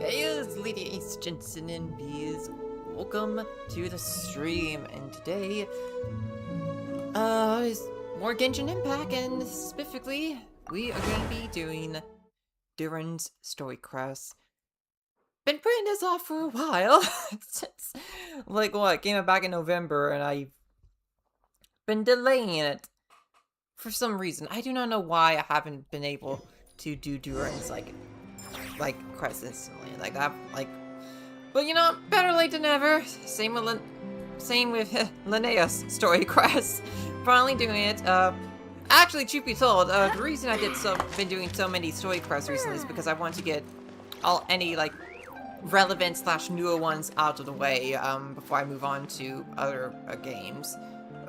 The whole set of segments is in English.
Hey, it's Lady Ace Jensen and Bees. Welcome to the stream, and today, is more Genshin Impact, and specifically, we are going to be doing Durin's Story Crest. Been putting this off for a while, since, like, what, came out back in November, and I've been delaying it for some reason. I do not know why I haven't been able to do Durin's, like, like, crest instantly. Like, that, like... But, you know, better late than never. Same with Linnea's story crest. Finally doing it. Actually, truth be told, the reason I been doing so many story quests recently is because I want to get any, like, relevant / newer ones out of the way, before I move on to other games.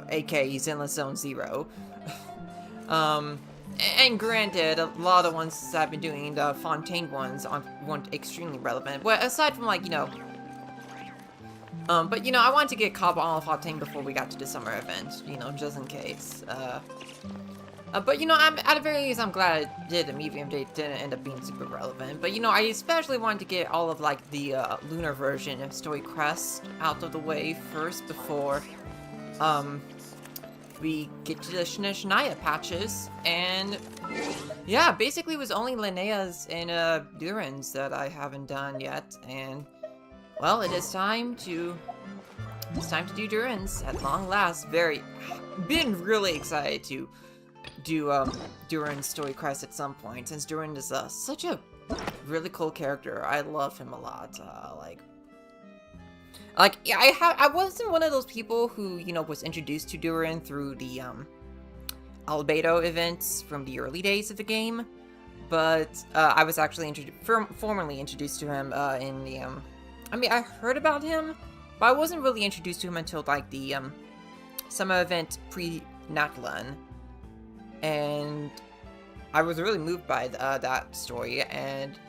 aka Zenless Zone Zero. And granted, a lot of the ones I've been doing, the Fontaine ones, weren't extremely relevant. Well, aside from, like, you know... but, you know, I wanted to get Cabo on Fontaine before we got to the summer event, you know, just in case. But, you know, at the very least, I'm glad I did them, even if they didn't end up being super relevant. But, you know, I especially wanted to get all of, like, the lunar version of Story Crest out of the way first before, we get to the Shania patches, and yeah, basically it was only Linnea's and Durin's that I haven't done yet, and well, it's time to do Durin's at long last. Been really excited to do Durin's Story Crest at some point, since Durin is such a really cool character. I love him a lot. Like, yeah, I wasn't one of those people who, you know, was introduced to Durin through the, Albedo events from the early days of the game, but, I was actually formally introduced to him, in the, I mean, I heard about him, but I wasn't really introduced to him until, like, the, summer event pre-Natlan, and I was really moved by, that story, and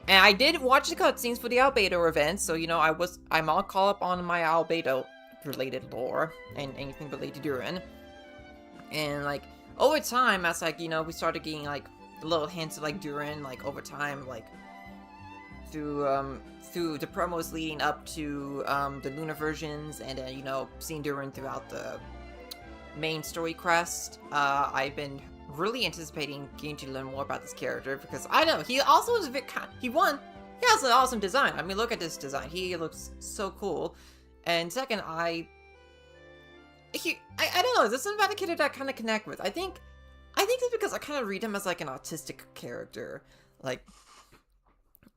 I did watch the cutscenes for the Albedo event, so, you know, I'm all caught up on my Albedo-related lore, and anything related to Durin. And, like, over time, as, like, you know, we started getting, like, little hints of, like, Durin, like, over time, like, through the promos leading up to, the lunar versions, and, you know, seeing Durin throughout the main story quest. I've been really anticipating getting to learn more about this character, because I know he also is a bit he has an awesome design. I mean, look at this design. He looks so cool. And second, I don't know, there's something about the character that I kind of connect with. I think it's because I kind of read him as like an autistic character, like,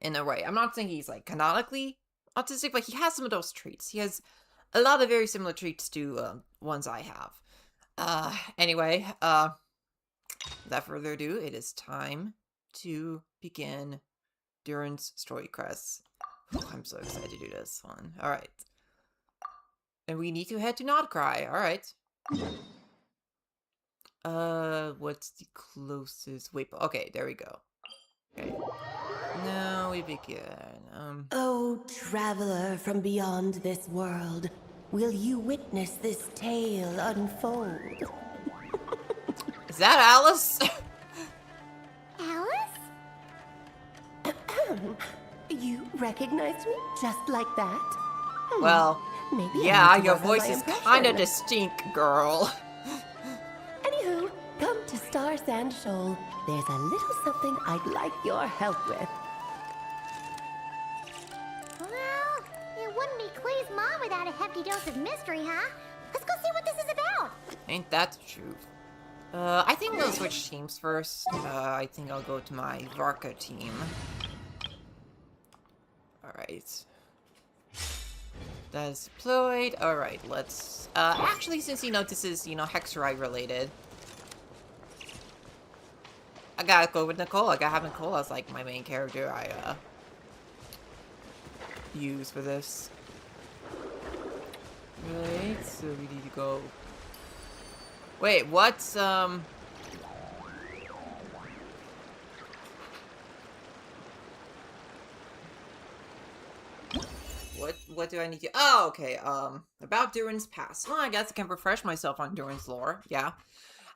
in a way. I'm not saying he's like canonically autistic, but he has some of those traits. He has a lot of very similar traits to ones I have. Anyway, without further ado, it is time to begin Durin's Story Crest. I'm so excited to do this one. Alright. And we need to head to Notcry. Alright. What's the closest waypoint? Okay, there we go. Okay. Now we begin. Oh, traveler from beyond this world, will you witness this tale unfold? Is that Alice? Alice? You recognized me just like that? Well, Maybe yeah, I need to your work on voice my is impression. kind of distinct, girl. Anywho, come to Star Sand Shoal. There's a little something I'd like your help with. Well, it wouldn't be Clay's mom without a hefty dose of mystery, huh? Let's go see what this is about. Ain't that the truth? I think I'll switch teams first. I think I'll go to my Varka team. Alright. That is deployed. Alright, let's... actually, since, you know, this is, you know, Hexerite related, I gotta go with Nicole. I gotta have Nicole as, like, my main character I, use for this. Right, so we need to go... Wait, what's, What do I need to... Oh, okay, about Durin's past. Well, I guess I can refresh myself on Durin's lore, yeah.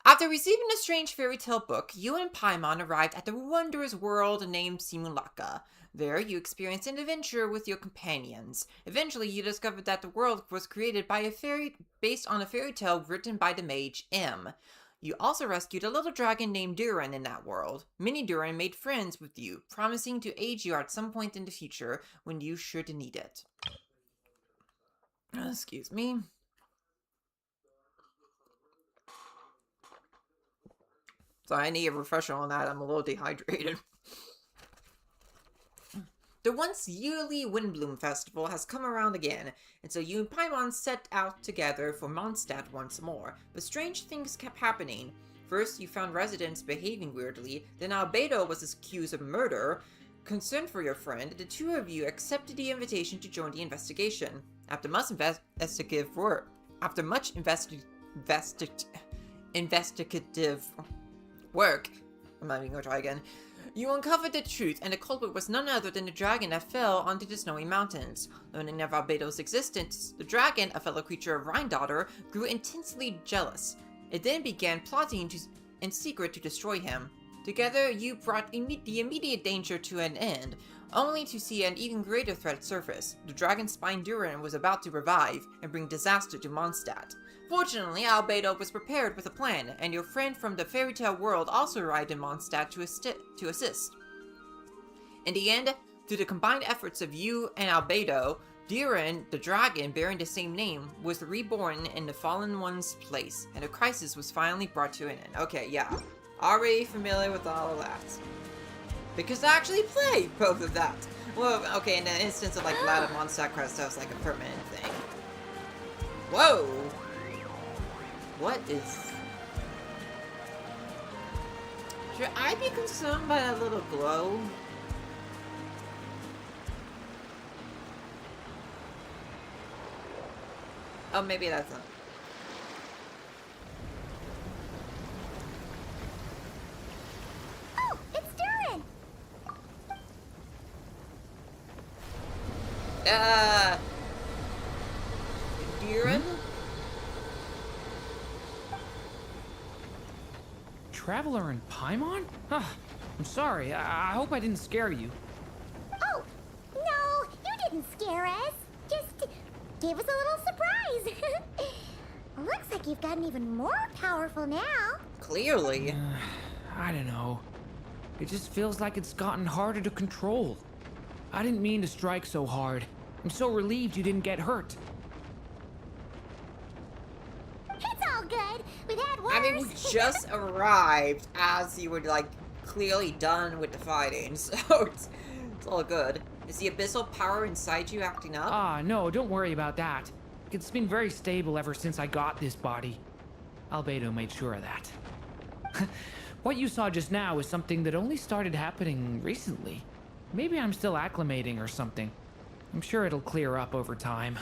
After receiving a strange fairy tale book, you and Paimon arrived at the wondrous world named Simulaka. There, you experienced an adventure with your companions. Eventually, you discovered that the world was created by based on a fairy tale written by the mage M. You also rescued a little dragon named Durin in that world. Mini Durin made friends with you, promising to aid you at some point in the future when you should need it. Excuse me. So I need a refresher on that. I'm a little dehydrated. The once yearly Windbloom Festival has come around again, and so you and Paimon set out together for Mondstadt once more, but strange things kept happening. First, you found residents behaving weirdly, then Albedo was accused of murder. Concerned for your friend, the two of you accepted the invitation to join the investigation. After much investigative work, I'm not even gonna try again. You uncovered the truth, and the culprit was none other than the dragon that fell onto the snowy mountains. Learning of Albedo's existence, the dragon, a fellow creature of Rhine-daughter, grew intensely jealous. It then began plotting in secret to destroy him. Together, you brought the immediate danger to an end, only to see an even greater threat surface. The dragon spine Durin was about to revive and bring disaster to Mondstadt. Fortunately, Albedo was prepared with a plan, and your friend from the fairy tale world also arrived in Mondstadt to assist. In the end, through the combined efforts of you and Albedo, Durin, the dragon bearing the same name, was reborn in the Fallen One's place, and the crisis was finally brought to an end. Okay, yeah. Already familiar with all of that. Because I actually played both of that. Well, okay, in the instance of like Lad of Mondstadt Crest, that was like a permanent thing. Whoa! What is... Should I be consumed by that little glow? Oh, maybe that's not... Oh, it's Durin! Durin? Traveler and Paimon? Huh, I'm sorry. I hope I didn't scare you. Oh, no, you didn't scare us. Just gave us a little surprise. Looks like you've gotten even more powerful now. Clearly. I don't know. It just feels like it's gotten harder to control. I didn't mean to strike so hard. I'm so relieved you didn't get hurt. It's all good. We've had worse. I mean, we just arrived as you were, like, clearly done with the fighting, so it's all good. Is the abyssal power inside you acting up? Ah, no, don't worry about that. It's been very stable ever since I got this body. Albedo made sure of that. What you saw just now is something that only started happening recently. Maybe I'm still acclimating or something. I'm sure it'll clear up over time.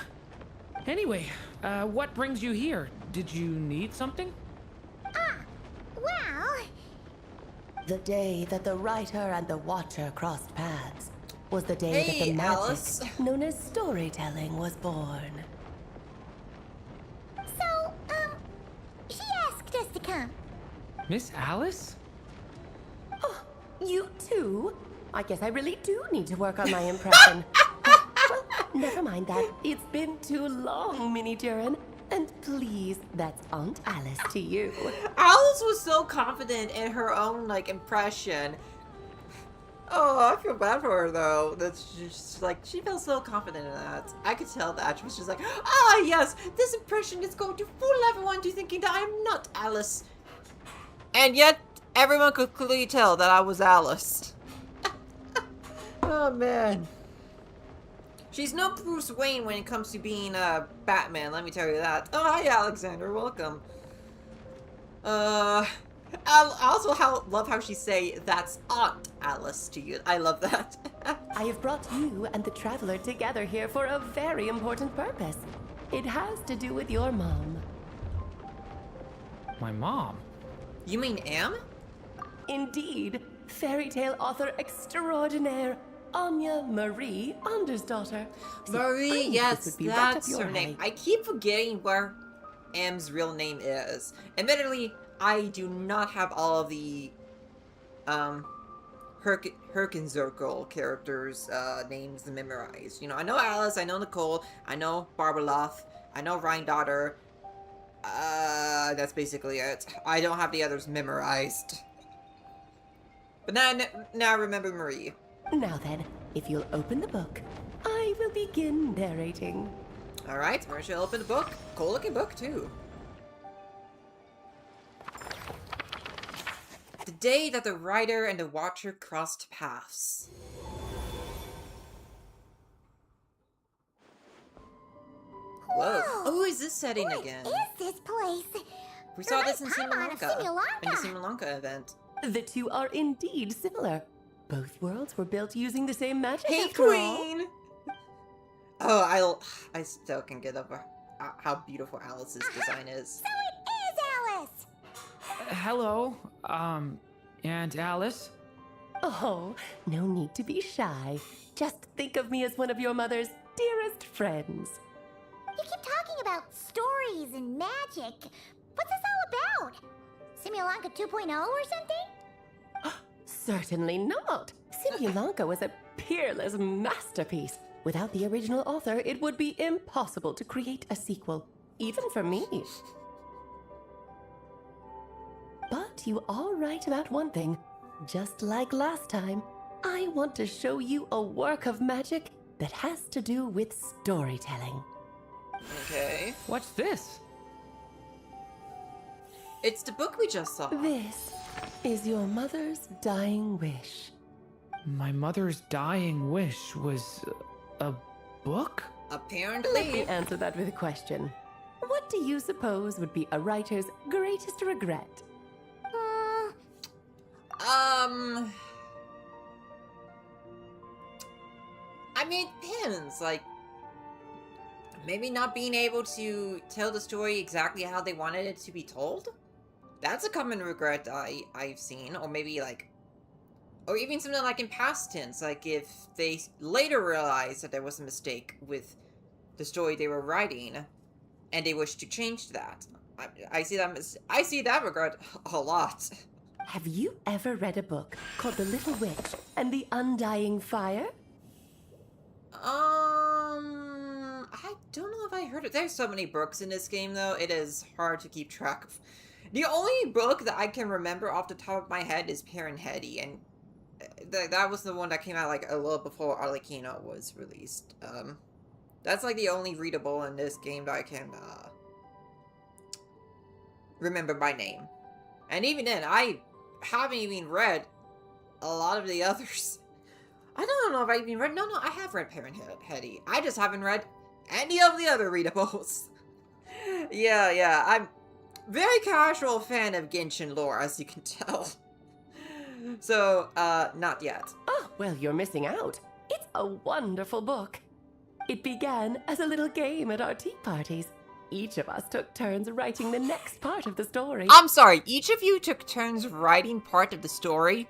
Anyway, what brings you here? Did you need something? Well, The day that the writer and the watcher crossed paths was the day that Hey, the magic Alice. known as storytelling was born. so, she asked us to come. Miss Alice? Oh, you too? I guess I really do need to work on my impression. Well, never mind that. It's been too long, Mini Durin. And please, that's Aunt Alice to you. Alice was so confident in her own, like, impression. Oh, I feel bad for her, though. That's just, like, she felt so confident in that. I could tell that. She was just like, ah, yes, this impression is going to fool everyone into thinking that I'm not Alice. And yet, everyone could clearly tell that I was Alice. Oh, man. She's no Bruce Wayne when it comes to being Batman, let me tell you that. Oh, hi, Alexander. Welcome. I also love how she say, that's Aunt Alice to you. I love that. I have brought you and the traveler together here for a very important purpose. It has to do with your mom. My mom? You mean Am? Indeed, fairy tale author extraordinaire, Anya Marie Andersdottir. See, I Marie, knew yes, this would be right up that's your her name. alley. I keep forgetting where Am's real name is. Admittedly, I do not have all of the Herkenzirkel characters' names memorized. You know, I know Alice, I know Nicole, I know Barbaroth, I know Rhine-daughter. That's basically it. I don't have the others memorized. But now I remember Marie. Now then, if you'll open the book, I will begin narrating. Alright, where should I open the book? Cool looking book, too. The day that the writer and the watcher crossed paths. this setting What again? is this place? We saw this in nice timeline of Simulanka. In the Simulanka. Simulanka event. The two are indeed similar. Both worlds were built using the same magic Hey, after all. Queen! Oh, I still can get over how beautiful Alice's design is. So it is Alice! Hello, Aunt Alice? Oh, no need to be shy. Just think of me as one of your mother's dearest friends. You keep talking about stories and magic. What's this all about? Simulanka 2.0 or something? Certainly not. Simulanka was a peerless masterpiece. Without the original author, it would be impossible to create a sequel, even for me. But you are right about one thing. Just like last time, I want to show you a work of magic that has to do with storytelling. Okay. What's this? It's the book we just saw. This is your mother's dying wish. My mother's dying wish was a book? Let Apparently. me answer that with a question. What do you suppose would be a writer's greatest regret? I mean, it depends. Like, maybe not being able to tell the story exactly how they wanted it to be told? That's a common regret I've seen. Or maybe, like, or even something like in past tense. Like, if they later realized that there was a mistake with the story they were writing, and they wish to change that. I see that regret a lot. Have you ever read a book called The Little Witch and the Undying Fire? I don't know if I heard it. There's so many books in this game, though. It is hard to keep track of. The only book that I can remember off the top of my head is Hetty, and that was the one that came out like a little before Arlecchino was released. That's like the only readable in this game that I can remember by name. And even then, I haven't even read a lot of the others. I don't know if I even read... No, I have read Hetty. I just haven't read any of the other readables. Yeah, I'm very casual fan of Genshin lore, as you can tell. So, not yet. Oh, well, you're missing out. It's a wonderful book. It began as a little game at our tea parties. Each of us took turns writing the next part of the story. I'm sorry, each of you took turns writing part of the story?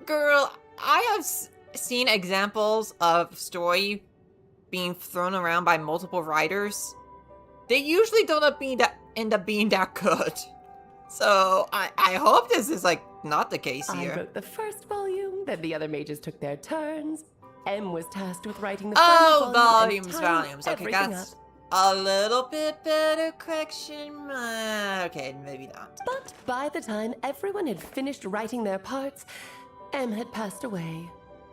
Girl, I have seen examples of story being thrown around by multiple writers. They usually don't end up being that good. So, I hope this is, like, not the case here. I wrote the first volume, then the other mages took their turns. M was tasked with writing the Oh, final volume and tying volumes. Okay, everything that's up. a little bit better correction. Okay, maybe not. But by the time everyone had finished writing their parts, M had passed away.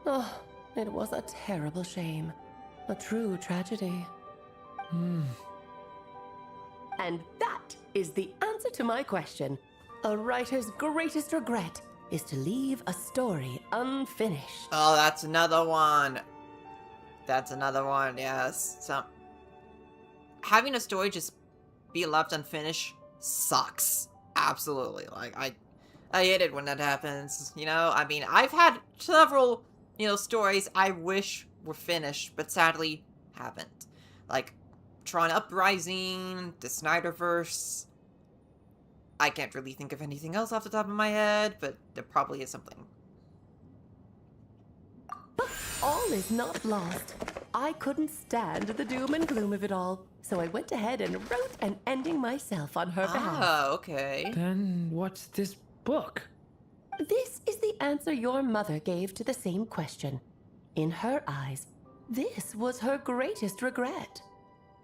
Oh, it was a terrible shame. A true tragedy. And that is the answer to my question. A writer's greatest regret is to leave a story unfinished. Oh, that's another one. That's another one, yes. So, having a story just be left unfinished sucks. Absolutely. Like, I hate it when that happens, you know? I mean, I've had several, stories I wish were finished, but sadly haven't. Like, Tron Uprising, the Snyderverse. I can't really think of anything else off the top of my head, but there probably is something. But all is not lost. I couldn't stand the doom and gloom of it all, so I went ahead and wrote an ending myself on her behalf. Oh, okay. Then what's this book? This is the answer your mother gave to the same question. In her eyes, this was her greatest regret.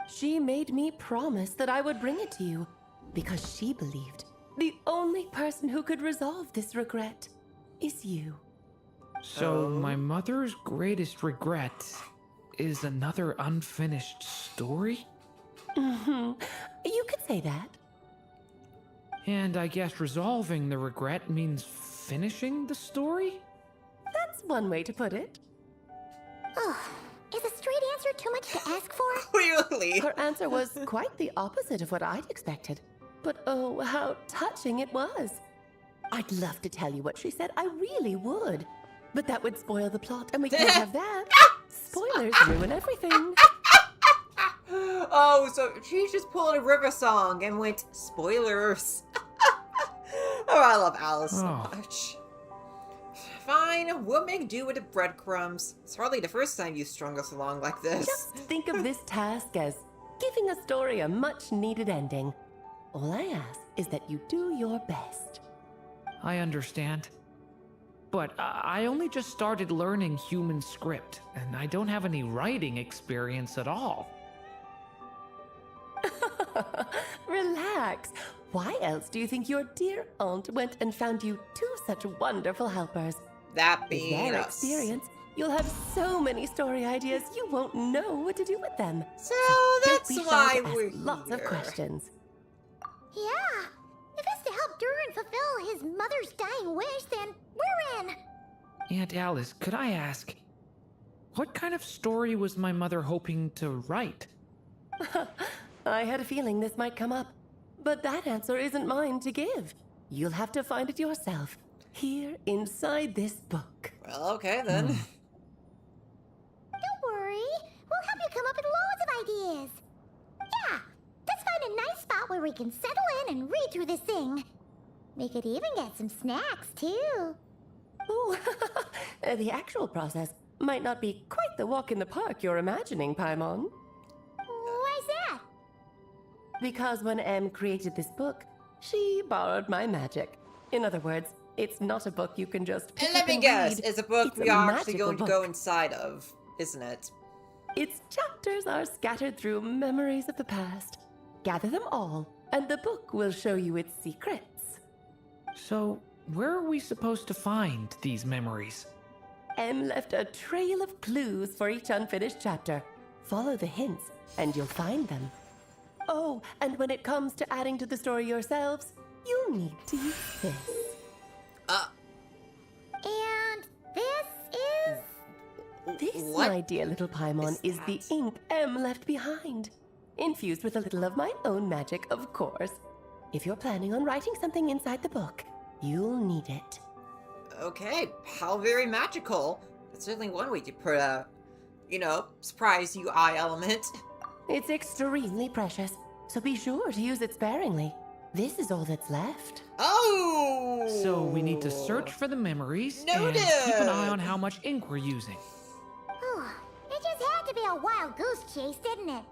She made me promise that I would bring it to you because she believed the only person who could resolve this regret is you. So my mother's greatest regret is another unfinished story? You could say that. And I guess resolving the regret means finishing the story? That's one way to put it. Oh, is a straight that too much to ask for? Clearly. Her answer was quite the opposite of what I'd expected. But oh, how touching it was. I'd love to tell you what she said, I really would. But that would spoil the plot, and we can't have that. Spoilers ruin everything. Oh, so she just pulled a river song and went, spoilers. Oh, I love Alice so much. Fine, we'll make do with the breadcrumbs. It's hardly the first time you strung us along like this. Just think of this task as giving a story a much-needed ending. All I ask is that you do your best. I understand. But I only just started learning human script, and I don't have any writing experience at all. Relax. Why else do you think your dear aunt went and found you two such wonderful helpers? That With being their us. experience, you'll have so many story ideas you won't know what to do with them. So Don't that's be shy why to ask we're lots of here. questions. Yeah. If it's to help Durin fulfill his mother's dying wish, then we're in. Aunt Alice, could I ask, what kind of story was my mother hoping to write? I had a feeling this might come up, but that answer isn't mine to give. You'll have to find it yourself, here inside this book. Well, okay then. Don't worry. We'll help you come up with loads of ideas. Yeah. Let's find a nice spot where we can settle in and read through this thing. We could even get some snacks, too. Oh, the actual process might not be quite the walk in the park you're imagining, Paimon. Why's that? Because when Em created this book, she borrowed my magic. In other words, it's not a book you can just pick And let up me and guess, read. it's a book It's we a are actually magical going to go book. inside of, isn't it? Its chapters are scattered through memories of the past. Gather them all, and the book will show you its secrets. So, where are we supposed to find these memories? Em left a trail of clues for each unfinished chapter. Follow the hints, and you'll find them. Oh, and when it comes to adding to the story yourselves, you'll need to use this. And this is... This, What my dear little Paimon, is the that? ink Em left behind. Infused with a little of my own magic, of course. If you're planning on writing something inside the book, you'll need it. Okay, how very magical. That's certainly one way to put a, surprise UI element. It's extremely precious, so be sure to use it sparingly. This is all that's left. Oh! So we need to search for the memories and Noted. keep an eye on how much ink we're using. Oh, it just had to be a wild goose chase, didn't it?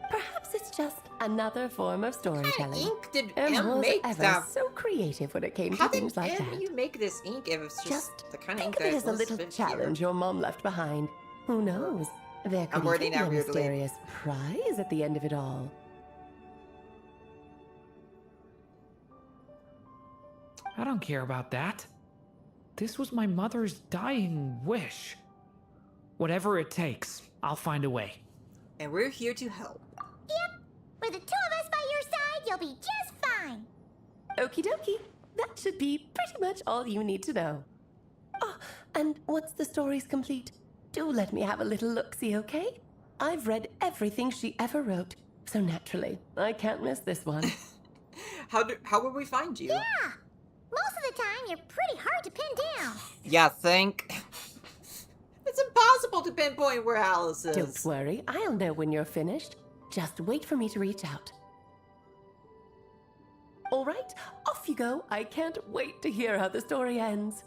Perhaps it's just another form of What kind of storytelling. ink did Em Em was make ever that? so creative when it came How to did things like that. you make this ink if it's just Just the kind of ink think of it that as a little listed challenge here? your mom left behind. Who knows? There could I'm wording even be a that weirdly. mysterious prize at the end of it all. I don't care about that. This was my mother's dying wish. Whatever it takes, I'll find a way. And we're here to help. Yep. With the two of us by your side, you'll be just fine. Okie dokie. That should be pretty much all you need to know. Oh, and once the story's complete, do let me have a little look-see, okay? I've read everything she ever wrote, so naturally, I can't miss this one. How will we find you? Yeah. Most of the time, you're pretty hard to pin down. Yeah, think. It's impossible to pinpoint where Alice is. Don't worry, I'll know when you're finished. Just wait for me to reach out. All right, off you go. I can't wait to hear how the story ends.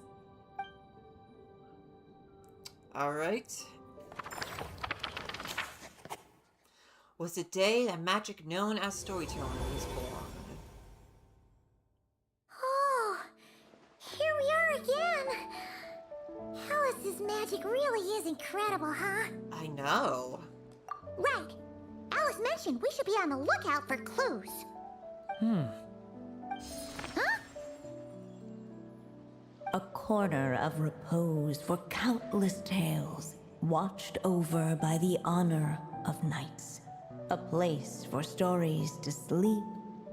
All right. Was the day that magic known as storytelling was born. Oh, here we are again. Alice's magic really is incredible, huh? I know. Right. Alice mentioned we should be on the lookout for clues. Huh? A corner of repose for countless tales, watched over by the honor of knights. A place for stories to sleep,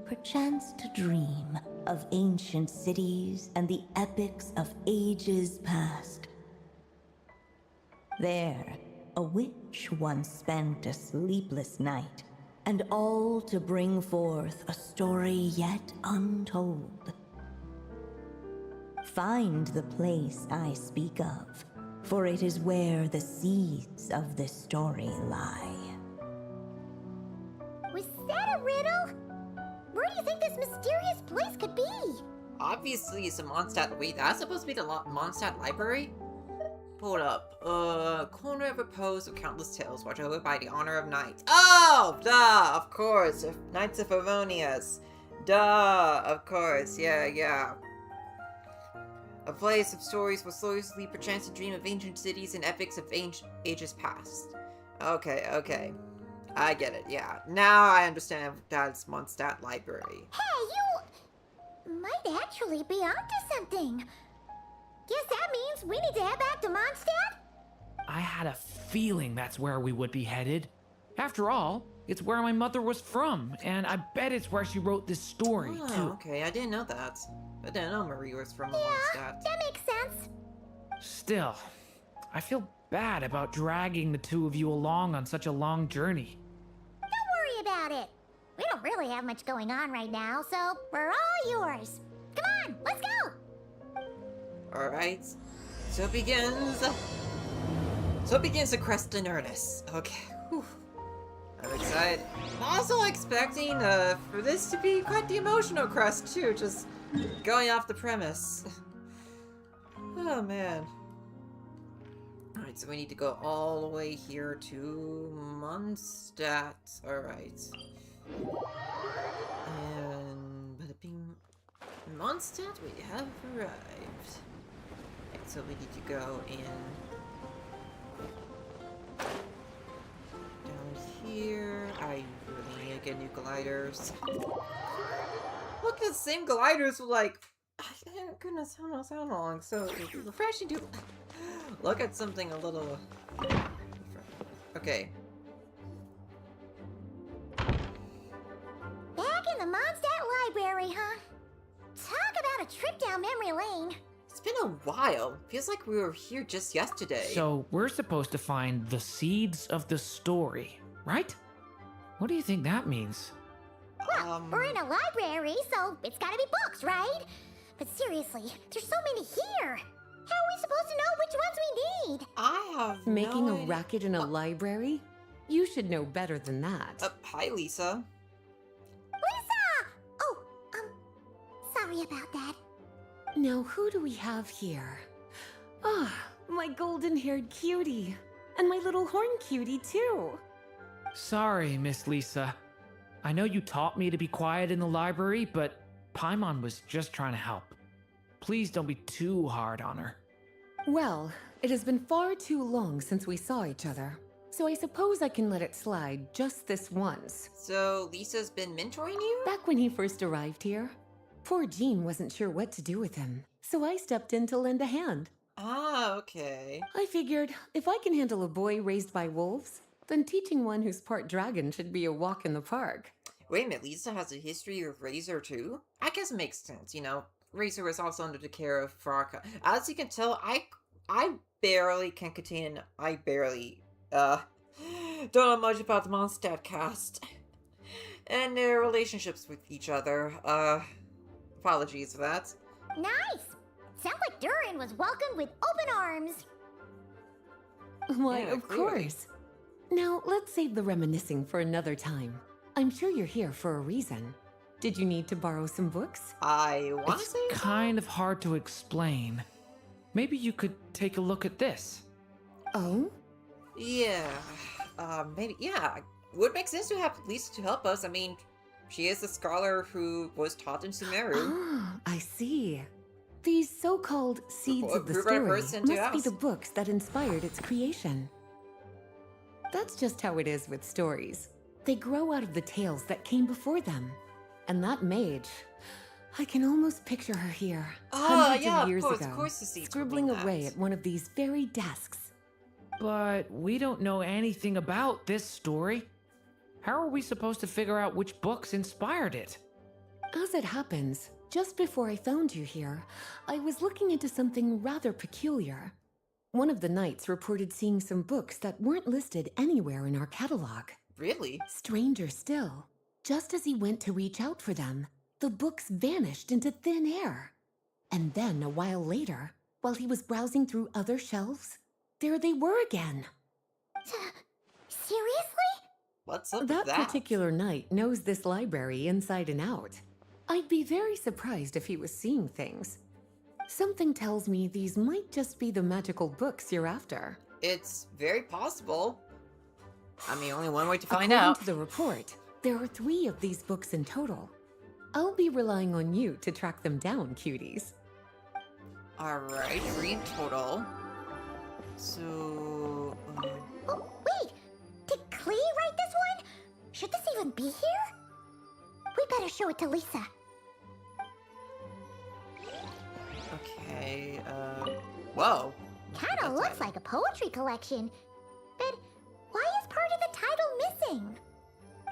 perchance to dream of ancient cities and the epics of ages past. There, A witch once spent a sleepless night, and all to bring forth a story yet untold. Find the place I speak of, for it is where the seeds of this story lie. Was that a riddle? Where do you think this mysterious place could be? Obviously, it's a Mondstadt. Wait, that's supposed to be the Mondstadt library? Hold up. Corner of repose of countless tales, watched over by the honor of knights. Oh, duh, of course. Knights of Favonius. Duh, of course. Yeah. A place of stories where slowly sleep perchance to dream of ancient cities and epics of ages past. Okay. I get it, yeah. Now I understand Dad's Mondstadt library. Hey, you might actually be onto something. Guess that means we need to head back to Mondstadt? I had a feeling that's where we would be headed. After all, it's where my mother was from, and I bet it's where she wrote this story, Oh, too. okay, I didn't know that. I didn't know Marie was from Yeah, Mondstadt. that makes sense. Still, I feel bad about dragging the two of you along on such a long journey. Don't worry about it. We don't really have much going on right now, so we're all yours. Come on, let's go! Alright. So begins the quest in earnest. Okay. Whew. I'm excited. I'm also expecting for this to be quite the emotional quest too, just going off the premise. Oh man. Alright, so we need to go all the way here to Mondstadt. Alright. And bada bing. Mondstadt, we have arrived. Okay, so we need to go in down here. I really need to get new gliders. Look at the same gliders with like, goodness, how long? So refreshing to look at something a little different. Okay. Back in the Mondstadt library, huh? Talk about a trip down memory lane. It's been a while. Feels like we were here just yesterday. So, we're supposed to find the seeds of the story, right? What do you think that means? Well, we're in a library, so it's gotta be books, right? But seriously, there's so many here. How are we supposed to know which ones we need? I have Making no a racket in a library? You should know better than that. Hi, Lisa. Lisa! Oh, sorry about that. Now, who do we have here? Ah, my golden-haired cutie. And my little horn cutie, too. Sorry, Miss Lisa. I know you taught me to be quiet in the library, but Paimon was just trying to help. Please don't be too hard on her. Well, it has been far too long since we saw each other, so I suppose I can let it slide just this once. So, Lisa's been mentoring you? Back when he first arrived here, poor Jean wasn't sure what to do with him, so I stepped in to lend a hand. Ah, okay. I figured if I can handle a boy raised by wolves, then teaching one who's part dragon should be a walk in the park. Wait a minute, Lisa has a history with Razor too? I guess it makes sense, you know. Razor was also under the care of Faraka. As you can tell, I barely can contain. I barely don't know much about the Mondstadt cast and their relationships with each other. Apologies for that. Nice! Sounds like Durin was welcomed with open arms. Why, Yeah, of clearly. course. Now, let's save the reminiscing for another time. I'm sure you're here for a reason. Did you need to borrow some books? I want to It's say kind of hard to explain. Maybe you could take a look at this. Oh? yeah. Maybe yeah. Would make sense to have Lisa to help us. I mean, she is a scholar who was taught in Sumeru. Ah, I see. These so-called seeds of the Right story person to must be ask. the books that inspired its creation. That's just how it is with stories. They grow out of the tales that came before them. And that mage, I can almost picture her here, hundreds yeah, of years of ago, course the seeds would scribbling mean that. away at one of these very desks. But we don't know anything about this story. How are we supposed to figure out which books inspired it? As it happens, just before I found you here, I was looking into something rather peculiar. One of the knights reported seeing some books that weren't listed anywhere in our catalog. Really? Stranger still, just as he went to reach out for them, the books vanished into thin air. And then, a while later, while he was browsing through other shelves, there they were again. Seriously? What's up with That that? particular knight knows this library inside and out. I'd be very surprised if he was seeing things. Something tells me these might just be the magical books you're after. It's very possible. I mean, only one way to find According out. to the report, there are 3 of these books in total. I'll be relying on you to track them down, cuties. Alright, 3 in total. So... Oh, wait! Did Klee write this one? Should this even be here? We better show it to Lisa. okay, whoa. Kinda looks like a poetry collection. But why is part of the title missing?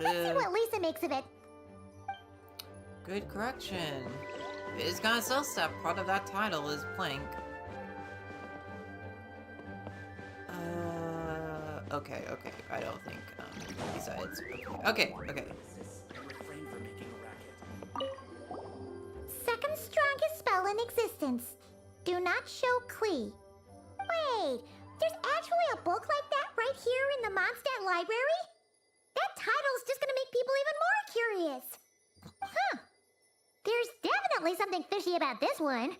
Let's see what Lisa makes of it. Good correction. It's gonna sell stuff. Part of that title is blank. Okay. I don't think, besides. Okay. Second strongest spell in existence. Do not show Klee. Wait, there's actually a book like that right here in the Mondstadt library? That title's just gonna make people even more curious. Huh. There's definitely something fishy about this one.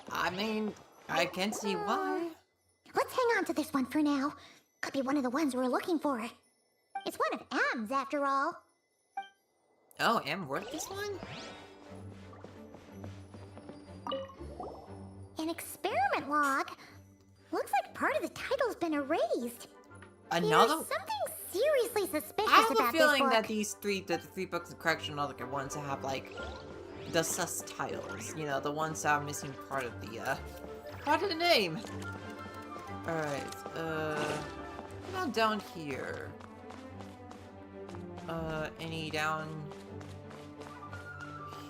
I mean, I can see why. Let's hang on to this one for now. Could be one of the ones we're looking for. It's one of M's after all. Oh, am worth this one? An experiment log. Looks like part of the title's been erased. Another? There's something seriously suspicious I have a about feeling this that book. the 3 books of correction are the ones that have, like, the sus titles. You know, the ones that are missing part of the name. Alright, now down here. Any down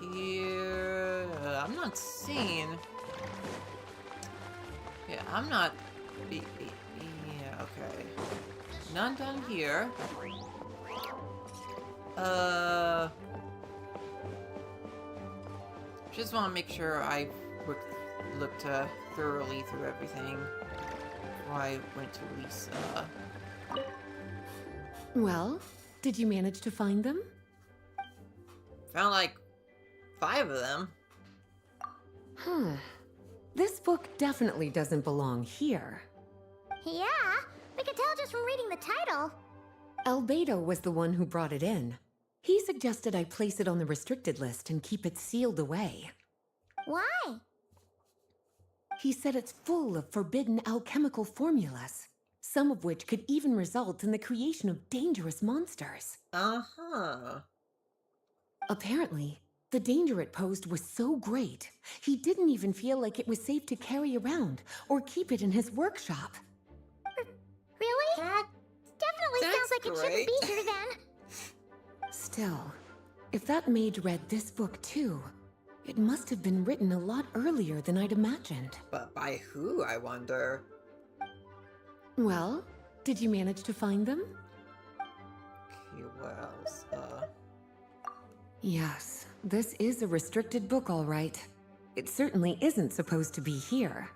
here? I'm not seeing. Yeah, I'm not. Yeah, okay. None down here. Just want to make sure I looked thoroughly through everything before I went to Lisa. Well, did you manage to find them? Found like 5 of them. Huh. This book definitely doesn't belong here. Yeah, we can tell just from reading the title. Albedo was the one who brought it in. He suggested I place it on the restricted list and keep it sealed away. Why? He said it's full of forbidden alchemical formulas, some of which could even result in the creation of dangerous monsters. Uh-huh. Apparently, the danger it posed was so great, he didn't even feel like it was safe to carry around or keep it in his workshop. Really? That definitely sounds like it shouldn't be great. here then. Still, if that mage read this book too, it must have been written a lot earlier than I'd imagined. But by who, I wonder? Well, did you manage to find them? Okay, what else? Yes, this is a restricted book, all right. It certainly isn't supposed to be here.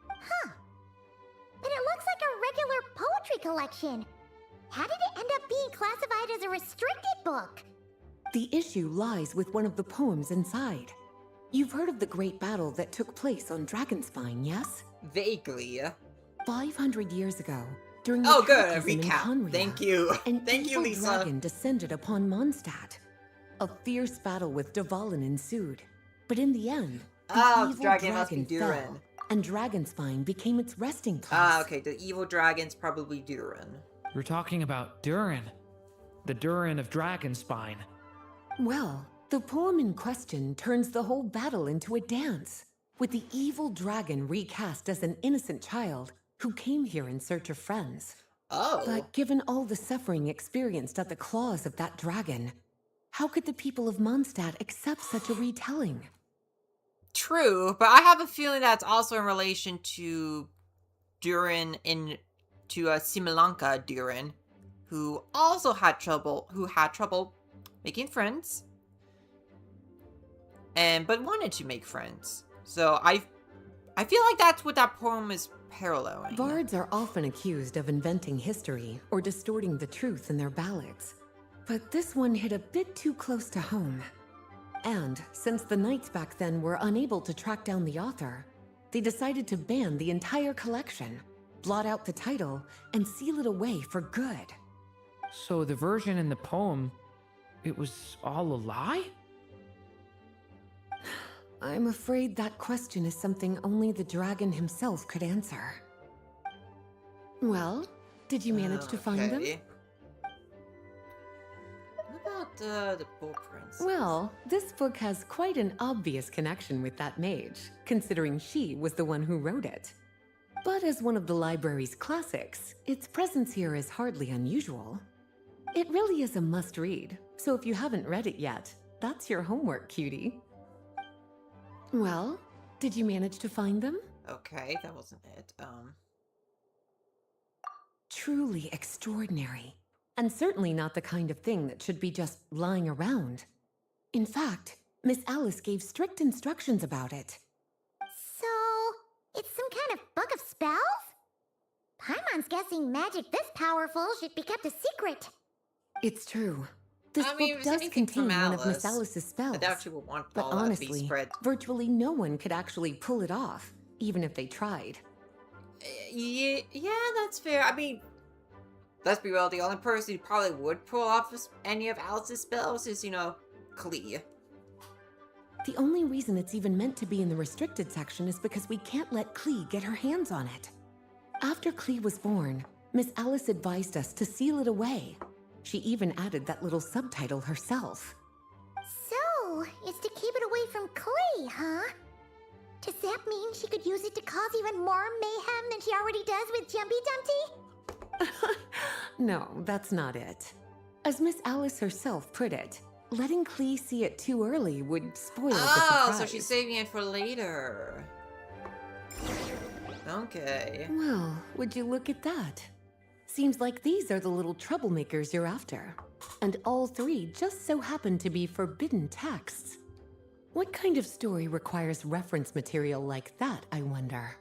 Huh. But it looks like a regular poetry collection. How did it end up being classified as a restricted book? The issue lies with one of the poems inside. You've heard of the great battle that took place on Dragonspine, yes? Vaguely. 500 years ago, during the Oh, good, a cataclysm in recap. Conria, Thank you. an Thank you, evil Lisa. dragon descended upon Mondstadt. A fierce battle with Dvalin ensued, but in the end, the Oh, evil dragon must be dragon Durin. fell, and Dragonspine became its resting place. Ah, okay, the evil dragon's probably Durin. We're talking about Durin. The Durin of Dragonspine. Well, the poem in question turns the whole battle into a dance, with the evil dragon recast as an innocent child who came here in search of friends. Oh. But given all the suffering experienced at the claws of that dragon, how could the people of Mondstadt accept such a retelling? True, but I have a feeling that's also in relation to Durin to Similanka Durin, who also had trouble making friends, but wanted to make friends. So I feel like that's what that poem is paralleling. Bards are often accused of inventing history or distorting the truth in their ballads. But this one hit a bit too close to home. And since the knights back then were unable to track down the author, they decided to ban the entire collection, blot out the title, and seal it away for good. So the version in the poem, it was all a lie? I'm afraid that question is something only the dragon himself could answer. Well, did you manage to find them? Okay. What about the book, for instance? Well, this book has quite an obvious connection with that mage, considering she was the one who wrote it. But as one of the library's classics, its presence here is hardly unusual. It really is a must-read, so if you haven't read it yet, that's your homework, cutie. Well, did you manage to find them? Okay, that wasn't it. Truly extraordinary, and certainly not the kind of thing that should be just lying around. In fact, Miss Alice gave strict instructions about it. So, it's some kind of book of spells? Paimon's guessing magic this powerful should be kept a secret. It's true. This I mean, book if does it's anything contain from one of Miss Alice, Alice's spells. I doubt she would want But all that to be honestly, spread. virtually no one could actually pull it off, even if they tried. Yeah, that's fair. I mean, let's be real, the only person who probably would pull off any of Alice's spells is, Klee. The only reason it's even meant to be in the restricted section is because we can't let Klee get her hands on it. After Klee was born, Miss Alice advised us to seal it away. She even added that little subtitle herself. So, it's to keep it away from Klee, huh? Does that mean she could use it to cause even more mayhem than she already does with Jumpy Dumpty? No, that's not it. As Miss Alice herself put it, letting Klee see it too early would spoil the surprise. So she's saving it for later. Okay. Well, would you look at that? Seems like these are the little troublemakers you're after. And all three just so happen to be forbidden texts. What kind of story requires reference material like that, I wonder?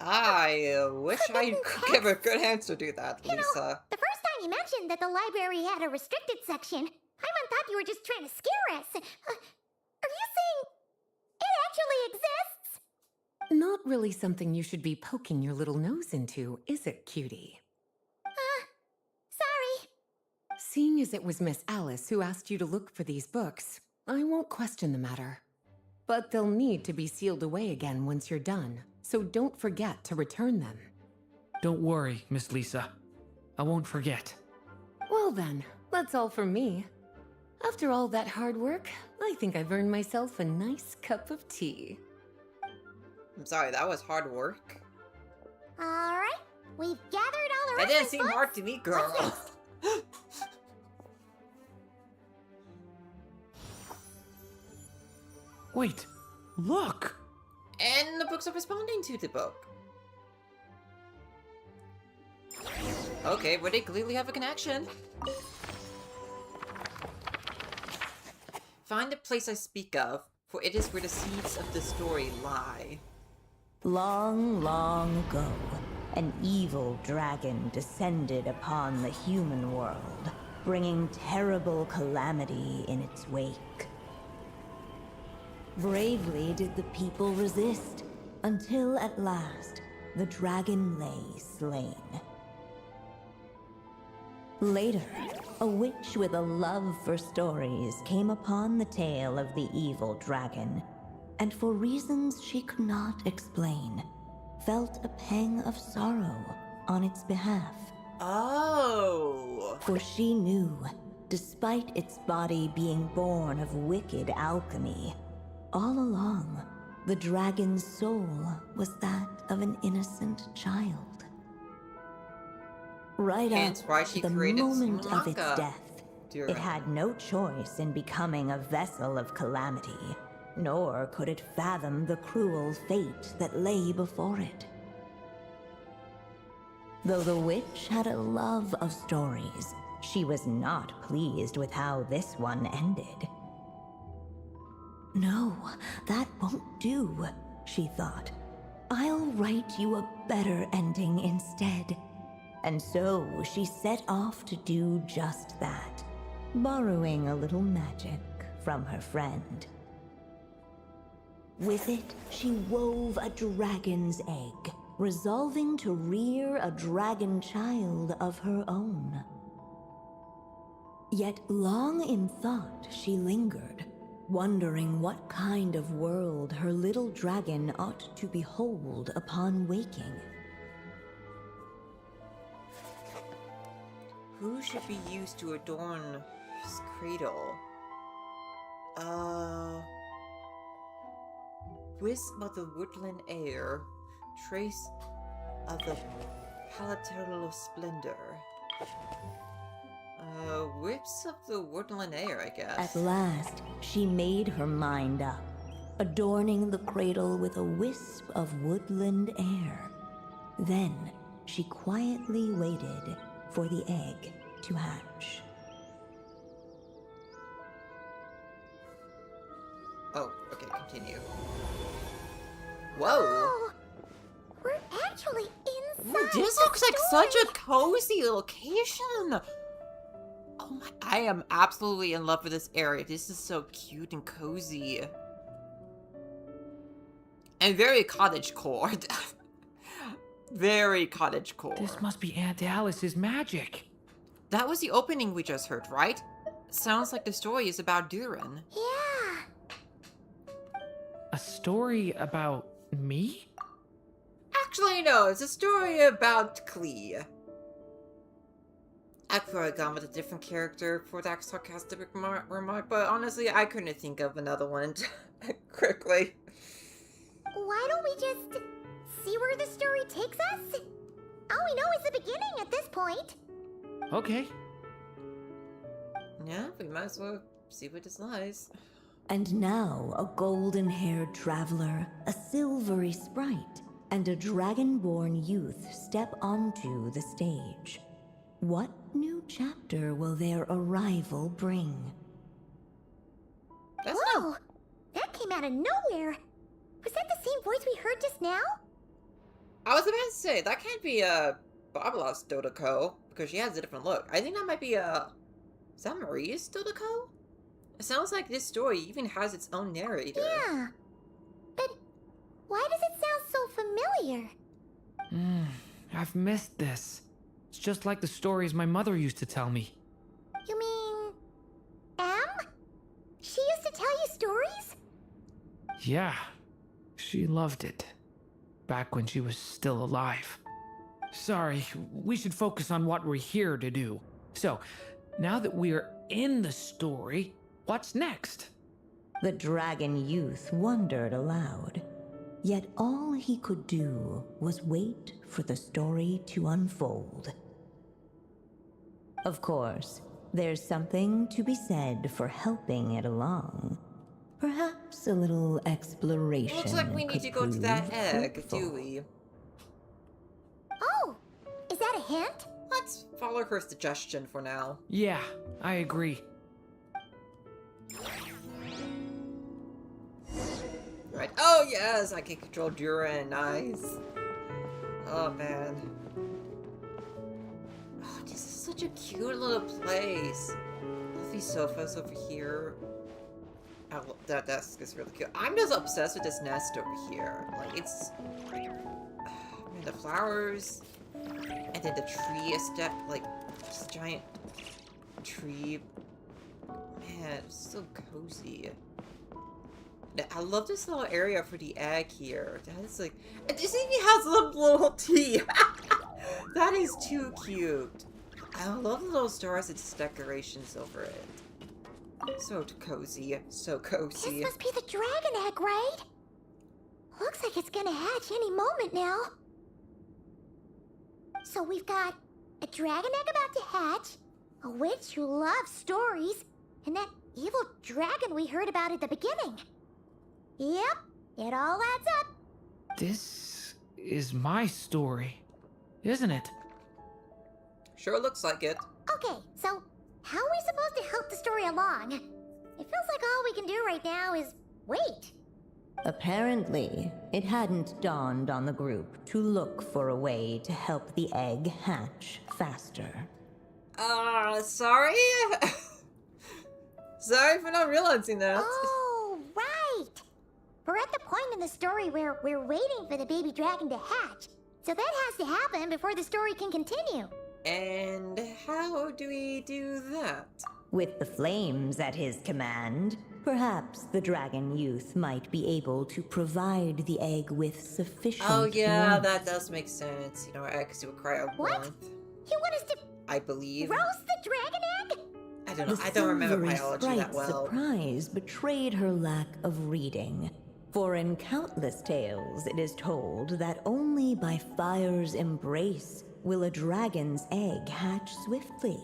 I wish I could give a good answer to that, You know, Lisa. the first time you mentioned that the library had a restricted section, Paimon thought you were just trying to scare us. Are you saying it actually exists? Not really something you should be poking your little nose into, is it, cutie? Sorry. Seeing as it was Miss Alice who asked you to look for these books, I won't question the matter. But they'll need to be sealed away again once you're done, so don't forget to return them. Don't worry, Miss Lisa. I won't forget. Well then, that's all from me. After all that hard work, I think I've earned myself a nice cup of tea. I'm sorry, that was hard work. Alright, we've gathered all the That didn't reference seem books. hard to me, girl. Wait, look! And the books are responding to the book. Okay, well, they clearly have a connection. Find the place I speak of, for it is where the seeds of the story lie. Long, long ago, an evil dragon descended upon the human world, bringing terrible calamity in its wake. Bravely did the people resist, until at last, the dragon lay slain. Later, a witch with a love for stories came upon the tale of the evil dragon, and for reasons she could not explain, felt a pang of sorrow on its behalf. Oh! For she knew, despite its body being born of wicked alchemy, all along, the dragon's soul was that of an innocent child. Right Hence why up she to the created moment of its Sumaka, death, Durin. it had no choice in becoming a vessel of calamity, nor could it fathom the cruel fate that lay before it. Though the witch had a love of stories, she was not pleased with how this one ended. No, that won't do, she thought. I'll write you a better ending instead. And so she set off to do just that, borrowing a little magic from her friend. With it, she wove a dragon's egg, resolving to rear a dragon child of her own. Yet long in thought she lingered, wondering what kind of world her little dragon ought to behold upon waking. Who should be used to adorn his cradle? Wisp of the woodland air, trace of the palatal splendor. Whips of the woodland air, I guess. At last, she made her mind up, adorning the cradle with a wisp of woodland air. Then, she quietly waited for the egg to hatch. Oh, okay, continue. Whoa! Oh, we're actually inside. Ooh, this the looks like story. such a cozy location! Oh my, I am absolutely in love with this area. This is so cute and cozy. And very cottagecore. Very cottagecore. This must be Aunt Alice's magic. That was the opening we just heard, right? Sounds like the story is about Durin. Yeah. A story about me? Actually, no, it's a story about Klee. I could have gone with a different character for that sarcastic remark, but honestly, I couldn't think of another one quickly. Why don't we just see where the story takes us? All we know is the beginning at this point. Okay. Yeah, we might as well see what this lies. And now a golden-haired traveler, a silvery sprite, and a dragon-born youth step onto the stage. What new chapter will their arrival bring? That's Whoa! That came out of nowhere. Was that the same voice we heard just now? I was about to say, that can't be Babalas Dodoko, because she has a different look. I think that might be is that Maria's Dodoko? It sounds like this story even has its own narrator. Yeah. But why does it sound so familiar? I've missed this. It's just like the stories my mother used to tell me. You mean... Em? She used to tell you stories? Yeah, she loved it. Back when she was still alive. Sorry, we should focus on what we're here to do. So, now that we're in the story, what's next? The dragon youth wondered aloud. Yet all he could do was wait for the story to unfold. Of course, there's something to be said for helping it along. Perhaps a little exploration. Looks like we need to go to that prove egg, fruitful. do we? Oh, is that a hint? Let's follow her suggestion for now. Yeah, I agree. Right. Oh yes, I can control Durin. Nice. Oh man. Oh, this is such a cute little place. Lovely sofas over here. That desk is really cute. I'm just obsessed with this nest over here. Like it's, I mean, the flowers, and then the tree is like this giant tree. Man, it's so cozy. I love this little area for the egg here. That is like, this even has a little tea. That is too cute. I love the little stars and decorations over it. So cozy, so cozy. This must be the dragon egg, right? Looks like it's gonna hatch any moment now. So we've got a dragon egg about to hatch, a witch who loves stories, and that evil dragon we heard about at the beginning. Yep, it all adds up. This is my story, isn't it? Sure looks like it. Okay, so how are we supposed to help the story along? It feels like all we can do right now is wait. Apparently, it hadn't dawned on the group to look for a way to help the egg hatch faster. Sorry? Sorry for not realizing that. Oh, right! We're at the point in the story where we're waiting for the baby dragon to hatch. So that has to happen before the story can continue. And how do we do that? With the flames at his command, perhaps the dragon youth might be able to provide the egg with sufficient Oh yeah, warmth. that does make sense. You know, eggs do require What? warmth, You want us to I believe. roast the dragon egg? I don't know. The I don't remember silvery biology that sprite's well. surprise betrayed her lack of reading. For in countless tales it is told that only by fire's embrace will a dragon's egg hatch swiftly.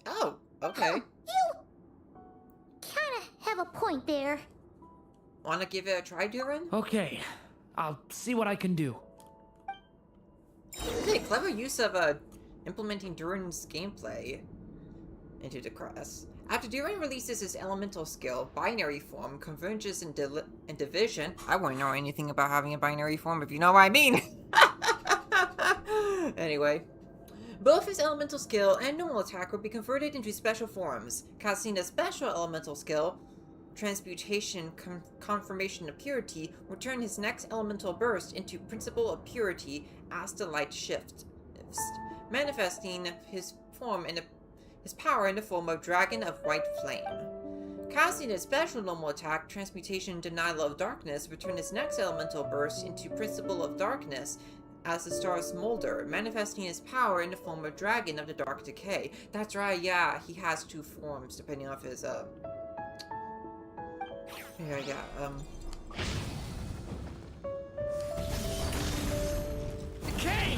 Oh, okay. You kinda have a point there. Wanna give it a try, Durin? Okay, I'll see what I can do. Okay, clever use of implementing Durin's gameplay into the class. After Durin releases his elemental skill, binary form, converges and division. I wouldn't know anything about having a binary form, if you know what I mean. Anyway. Both his elemental skill and normal attack will be converted into special forms. Casting a special elemental skill, Transmutation Confirmation of Purity, will turn his next elemental burst into Principle of Purity as the light shifts, manifesting his power in the form of Dragon of White Flame. Casting a special normal attack, Transmutation Denial of Darkness, will turn his next elemental burst into Principle of Darkness as the stars smolder, manifesting his power in the form of Dragon of the Dark Decay. That's right, yeah, he has two forms depending on his, Decay!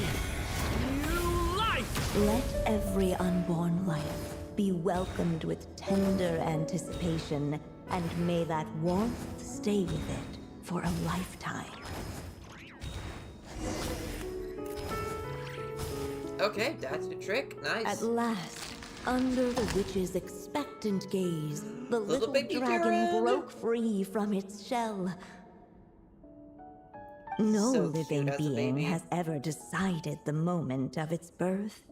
New life! Let every unborn life be welcomed with tender anticipation, and may that warmth stay with it for a lifetime. Okay, that's the trick. Nice. At last, under the witch's expectant gaze, the little baby dragon Durin. broke free from its shell. No So living cute as a being baby. has ever decided the moment of its birth.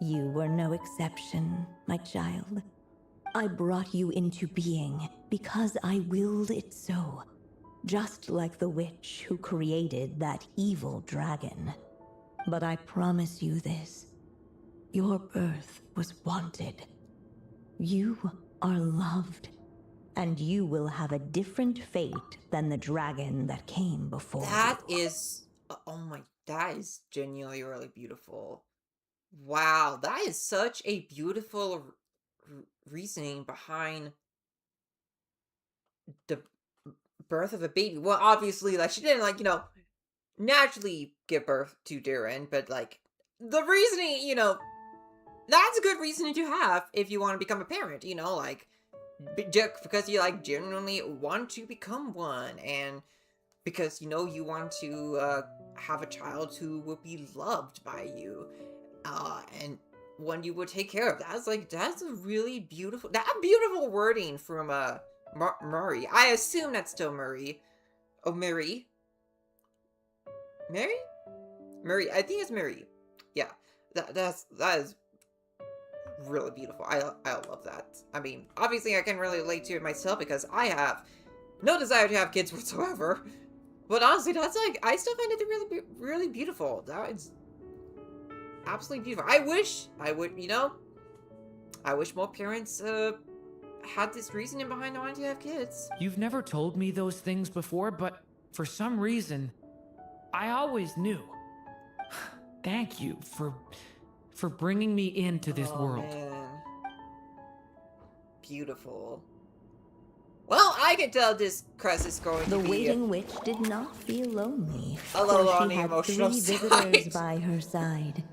You were no exception, my child. I brought you into being because I willed it so, just like the witch who created that evil dragon. But I promise you this, your birth was wanted. You are loved, and you will have a different fate than the dragon that came before. That is, oh my, that is genuinely really beautiful. Wow, that is such a beautiful reasoning behind the birth of a baby. Well, obviously, like, she didn't, like, naturally give birth to Durin, but, like, the reasoning, that's a good reasoning to have if you want to become a parent, like, just because you, like, genuinely want to become one, and because, you want to, have a child who will be loved by you, and one you will take care of. That's a really beautiful, beautiful wording from, Murray. I assume that's still Murray. Oh, Mary? Mary? Murray, I think it's Murray. Yeah, that is really beautiful. I love that. I mean, obviously I can really relate to it myself because I have no desire to have kids whatsoever. But honestly, that's like, I still find it really, really beautiful. That is absolutely beautiful. I wish more parents, had this reasoning behind wanting to have kids. You've never told me those things before, but for some reason, I always knew. Thank you for bringing me into this world. Man. Beautiful. Well, I can tell this crest is going The to be waiting witch did not feel lonely, a little for on she the had emotional 3 side. visitors by her side.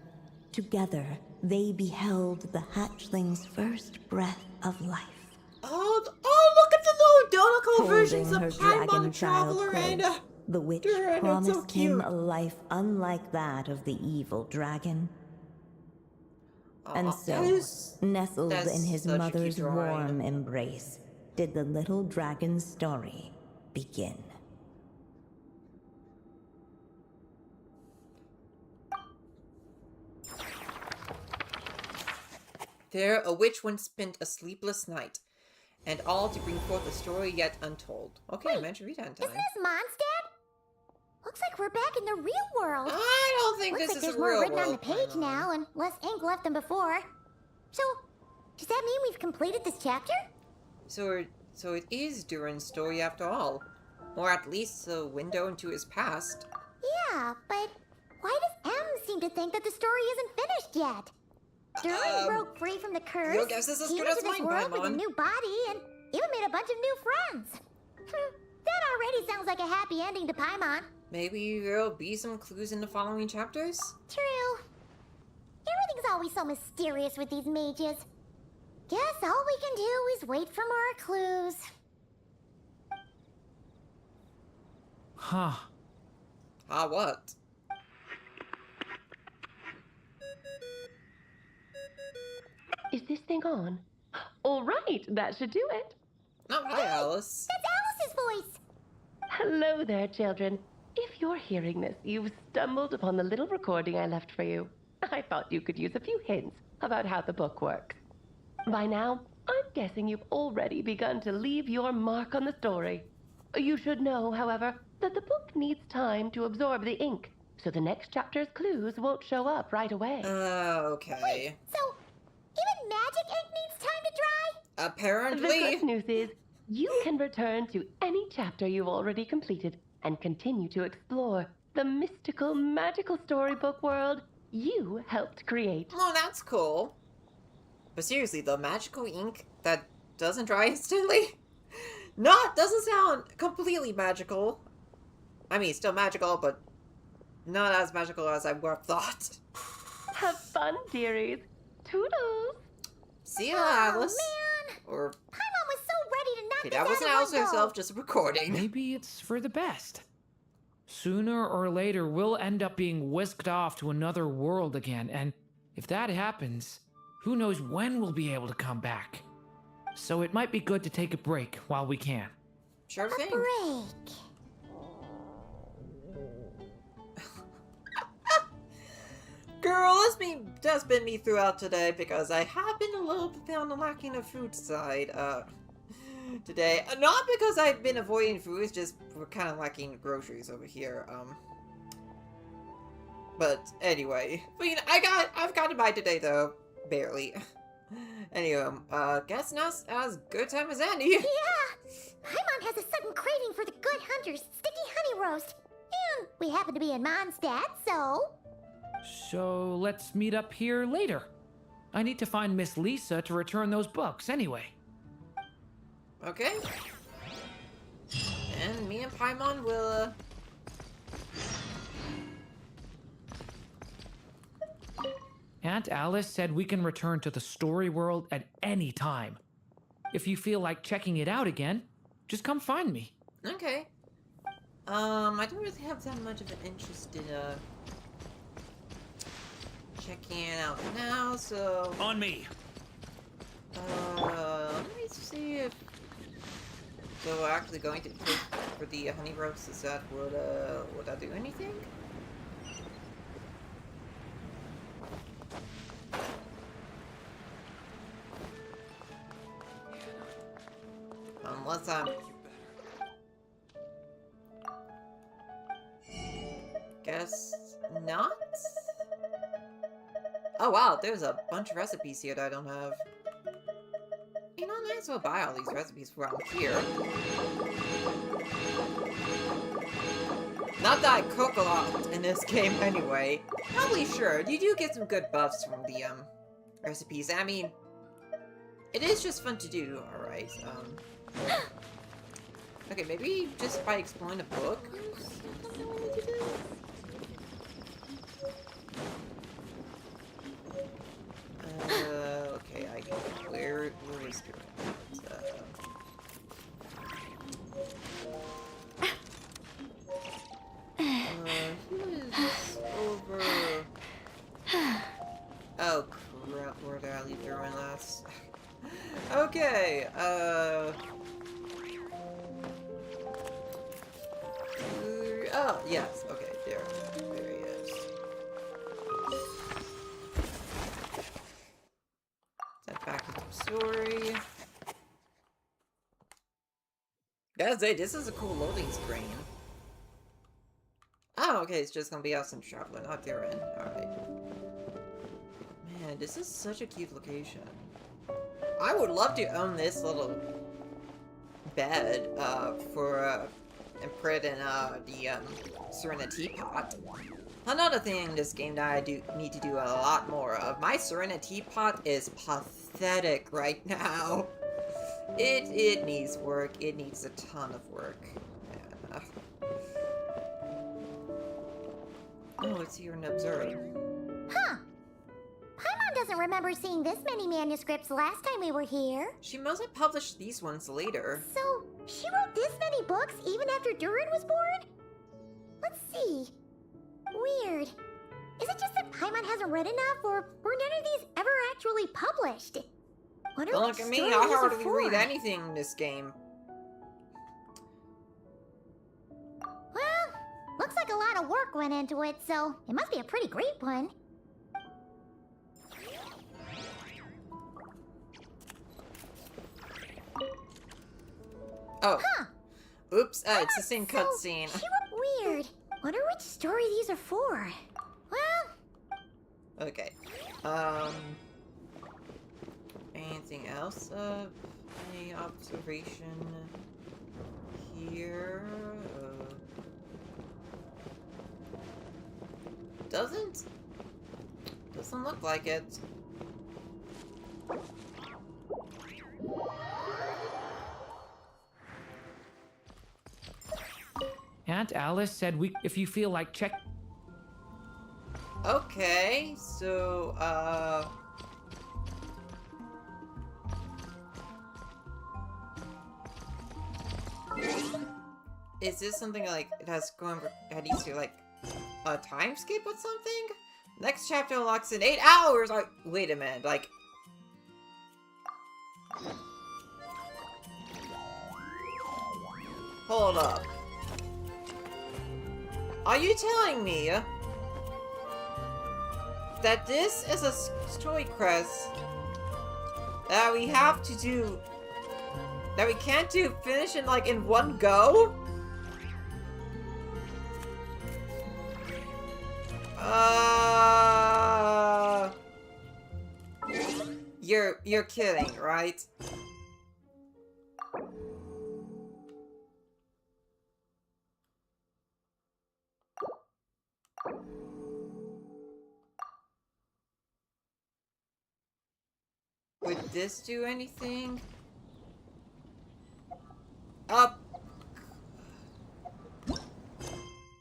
Together, they beheld the hatchling's first breath of life. Oh, look at the little identical versions Holding of her dragon Paimon child Traveler and close, the witch Durin, it's so promised him cute. a life unlike that of the evil dragon. And nestled that's in his such a cute mother's drawing. warm embrace, did the little dragon's story begin. There a witch once spent a sleepless night, and all to bring forth a story yet untold. Okay, I mentioned read on time. Isn't this Mondstadt? Looks like we're back in the real world. I don't think Looks this like is there's a more real written on the world, page Paimon. now and less ink left than before. So, does that mean we've completed this chapter? So it is Durin's story after all. Or at least a window into his past. Yeah, but why does M seem to think that the story isn't finished yet? Durin broke free from the curse, your guess is as came good into as this mine, world with a Paimon. new body, and even made a bunch of new friends. That already sounds like a happy ending to Paimon. Maybe there'll be some clues in the following chapters? True. Everything's always so mysterious with these mages. Guess all we can do is wait for more clues. Huh. Ah, what? Is this thing on? All right, that should do it. Oh, hi, Alice. That's Alice's voice. Hello there, children. If you're hearing this, you've stumbled upon the little recording I left for you. I thought you could use a few hints about how the book works. By now, I'm guessing you've already begun to leave your mark on the story. You should know, however, that the book needs time to absorb the ink, so the next chapter's clues won't show up right away. Okay. So, even magic ink needs time to dry? The Apparently. good news is, you can return to any chapter you've already completed and continue to explore the mystical, magical storybook world you helped create. Oh, that's cool. But seriously, the magical ink that doesn't dry instantly? Doesn't sound completely magical. I mean, still magical, but not as magical as I would have thought. Have fun, dearies. Toodles! See ya, Alice. Man, Or, Paimon was so ready to knock okay, this that wasn't out Alice of one go. herself, just a recording. Maybe it's for the best. Sooner or later, we'll end up being whisked off to another world again, and if that happens, who knows when we'll be able to come back. So it might be good to take a break while we can. Sure A thing. break. Girl, that's been me throughout today because I have been a little bit on the lacking of food side, today. Not because I've been avoiding food, it's just we're kind of lacking groceries over here, But anyway, I've got to buy today though, barely. Anyway, guess not as good time as any. Yeah, Paimon has a sudden craving for the Good Hunter's sticky honey roast. And we happen to be in Mondstadt, so... So let's meet up here later. I need to find Miss Lisa to return those books anyway. Okay. And me and Paimon will, Aunt Alice said we can return to the story world at any time. If you feel like checking it out again, just come find me. Okay. I don't really have that much of an interest in, checking it out now, so... On me. Let me see if... So we're actually going to pay for the honey roast, is that would that do anything? Unless I'm... Guess not? Oh wow, there's a bunch of recipes here that I don't have. You know, I might as well buy all these recipes from here. Not that I cook a lot in this game anyway. Probably sure, you do get some good buffs from the, recipes. I mean, it is just fun to do, alright, Okay, maybe just by exploring the book? Okay, where is Durin? Okay, oh, yes, okay, there he is. Step back into the story. Gotta say, this is a cool loading screen. Oh, okay, it's just gonna be us and Traveler, not Durin. Alright. Man, this is such a cute location. I would love to own this little bed, for, Imprit and, the, Serena Teapot. Another thing in this game that I need to do a lot more of. My Serena Teapot is pathetic right now. It needs work. It needs a ton of work. Yeah. Oh, let's hear and observe. Huh. Paimon doesn't remember seeing this many manuscripts last time we were here. She must have published these ones later. So, she wrote this many books even after Durin was born? Let's see. Weird. Is it just that Paimon hasn't read enough, or were none of these ever actually published? Wonder Don't which look at me, story I these are hardly for. read anything in this game. Well, looks like a lot of work went into it, so it must be a pretty great one. Oh. Huh. Oops, it's the same So, cutscene. she wrote weird. Wonder which story these are for. Well, Okay. Anything else of any observation here? Doesn't look like it. Aunt Alice said if you feel like check. Okay, so, is this something like it has needs to like a time skip or something? Next chapter unlocks in 8 hours! Wait a minute, like... Hold up. Are you telling me that this is a story quest that we have to do, that we can't finish it like in one go? You're kidding, right? Would this do anything? Up.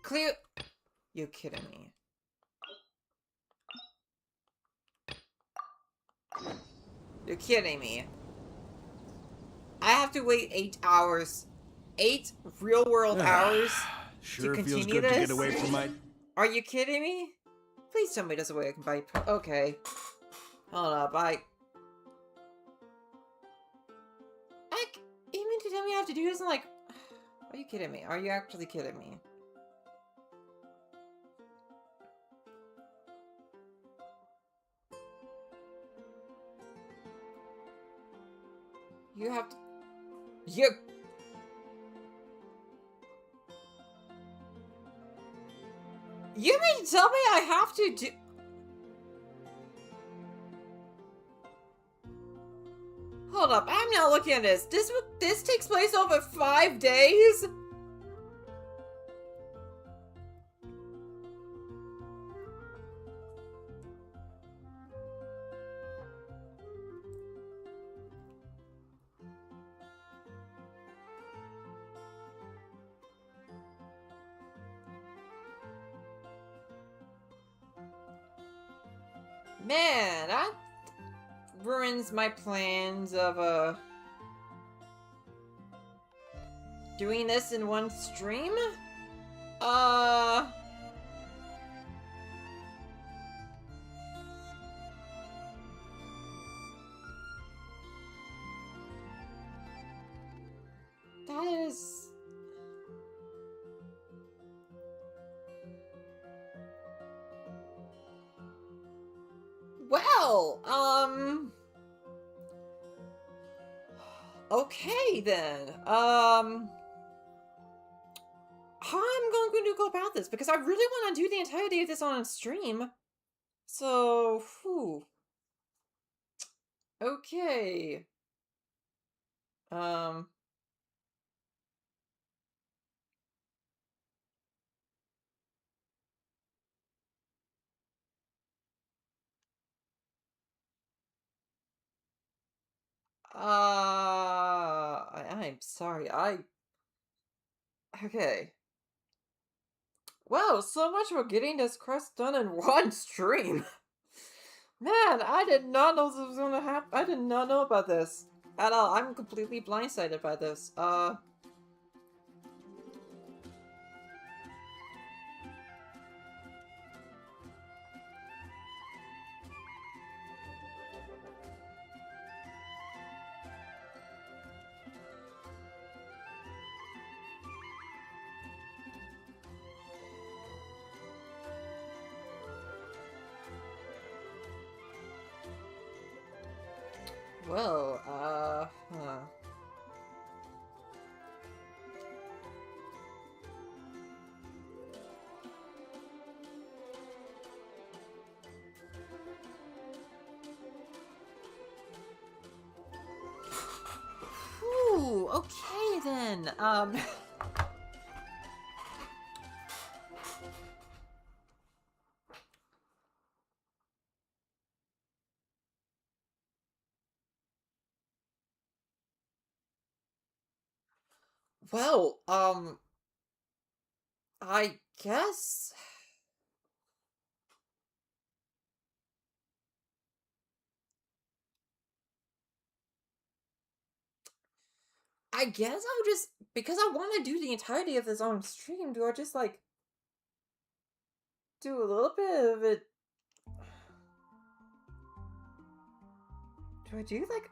Clear. You're kidding me. You're kidding me. I have to wait 8 hours. 8 real-world hours Sure to feels continue good to this? get away from my... Are you kidding me? Please tell me there's a way I can buy... Okay. Hold up, you mean to tell me I have to do this in like... Are you kidding me? Are you actually kidding me? You have to... You mean to tell me I have to do... Hold up, I'm not looking at this. This takes place over 5 days? Man, that ruins my plans of, doing this in one stream? That is... Well, okay then. How I'm going to go about this? Because I really want to do the entirety of this on stream. So, whew. Okay. Um... I'm sorry, okay. Wow, so much for getting this quest done in one stream. Man, I did not know this was gonna happen. I did not know about this at all. I'm completely blindsided by this. Well, huh. Whew, okay then, well, I guess... I guess I'll just... Because I want to do the entirety of this on stream, do I just, like... Do a little bit of it... Do I do, like...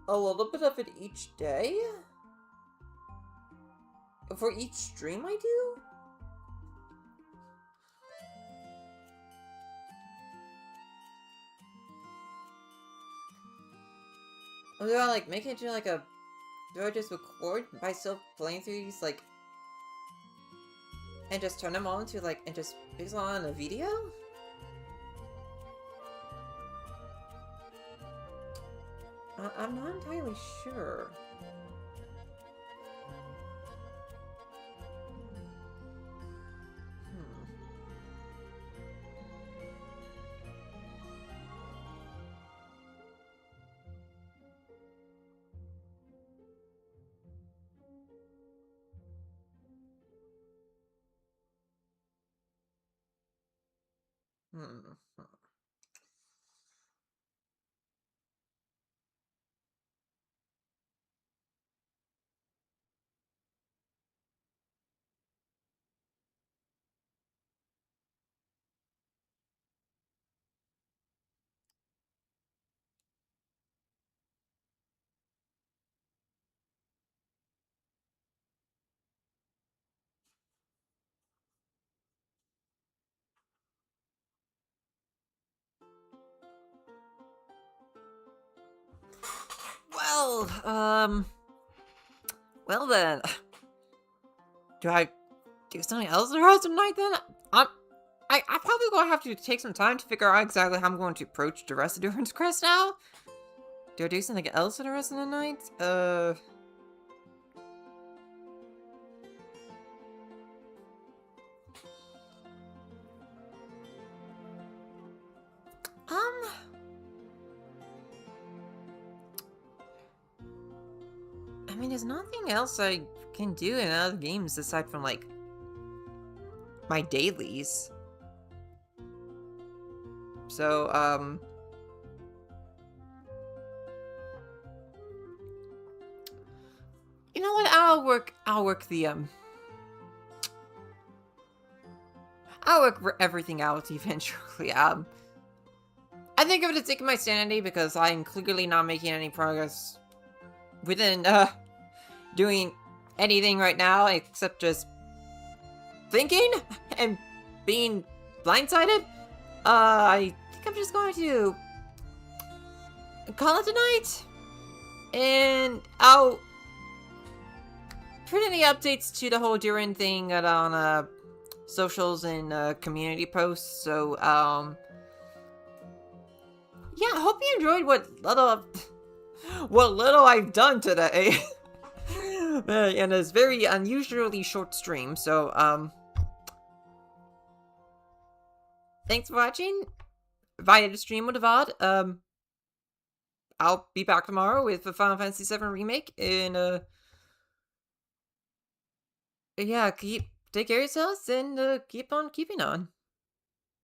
A little bit of it each day? For each stream I do? Or do I, like, make it into, like, a... Do I just record myself playing through these, like... And just turn them on to, like, and just pixel on a video? I'm not entirely sure. Hmm. Well, well then. Do I do something else the rest of the night then? I probably gonna have to take some time to figure out exactly how I'm going to approach the rest of Durin's Crest now. Do I do something else for the rest of the night? I mean, there's nothing else I can do in other games aside from, like, my dailies. So, you know what? I'll work the, I'll work everything out eventually. I think I'm gonna take my sanity because I'm clearly not making any progress within, doing anything right now except just thinking and being blindsided. I think I'm just going to call it a night, and I'll put any updates to the whole Durin thing on socials and community posts. So yeah, I hope you enjoyed what little I've done today. And it's very unusually short stream. So thanks for watching via the stream or the VOD. I'll be back tomorrow with the Final Fantasy VII Remake, and yeah, take care of yourselves, and keep on keeping on.